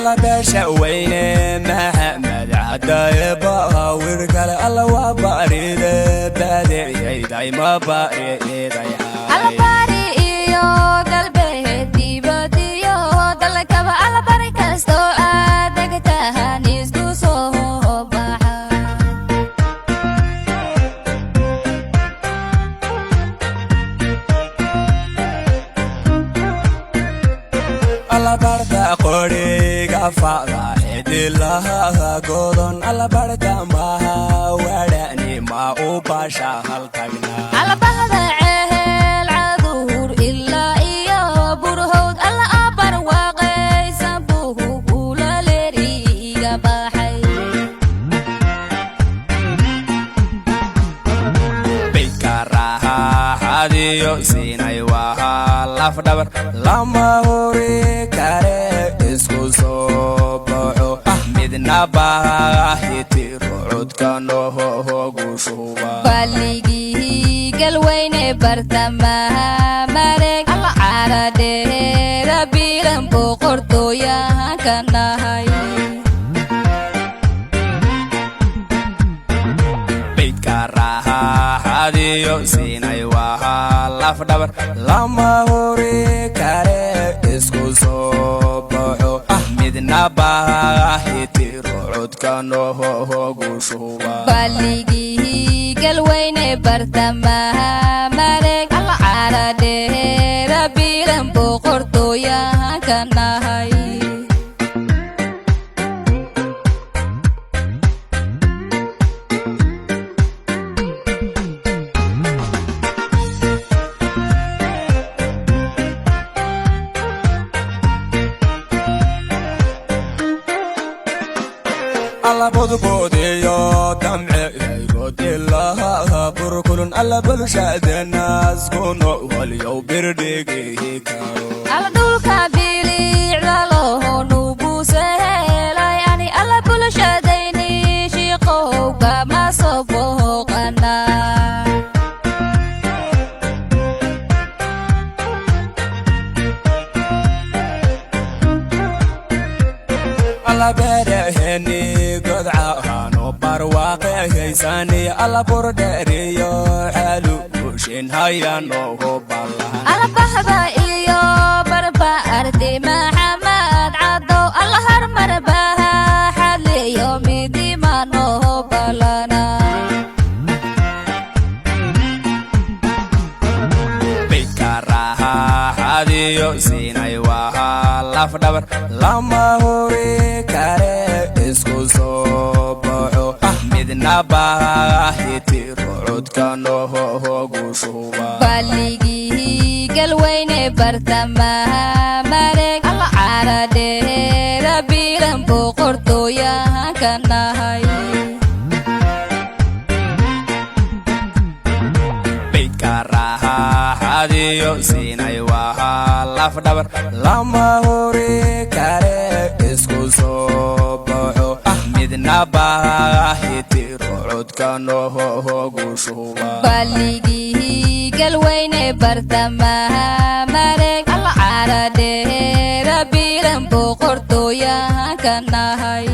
الله باشا وين محمد عدايبها ورجال الله وباريد بدعي دايما باريد الله باريو قلبي ديبتيو دلك الله بارك استو ادقتها نيسكو صوبها الله بردا قوري قفاضا إدلها قودن الله بردا ما وداني ما وباشا هالتقنا الله بهذا عهل عذور إلا إياه برهود الله أبر واقي سبوه قولا لريقا باحي بيكارها حديو سيناي وها لفدبر لما هوري كاري اسكو صوبعو midna baahiti rucudka noogu shuba baligii galweyne bartamaha mareeg alla caradheera biilan boqortooyahan ka nahay beydka raaxadiyo siinay wahaa lafdhabar lama hori kare isku soo baxo midna baahiti rucudka noogu shuba baligii galweyne bartamaha mareeg alla caradheera biilan boqortooyahan ka nahay alla bodbodiyo damceegoodilaha burkulun alla bulshadenaas kuno waliyow birdhigi karo alla dhulka bilicda loho nubuuse helay ani alla bulshadayni shiiqowga ma soo booqana alla bereheni godcaano barwaaqehaysani alla bordheriyo xalu bushin hayanoogu ballahan alla bahda iyo barbaardi maxamed cadow alla harmarbaha xadliyo midimanoo ballana beydka raaxadiyo siinay wahaa lafdhabar lama hori kare isku soo baxo midna baahiti rucudka noogu shuba baligii galweyne bartamaha mareeg alla caradheera biilan boqortooyahan ka nahay beydka raaxadiyo siinay wahaa lafdhabar lama hori kare isku soo baxo midna baahiti rucudka noogu shuba baligii galweyne bartamaha mareeg alla caradheera biilan boqortooyahan ka nahay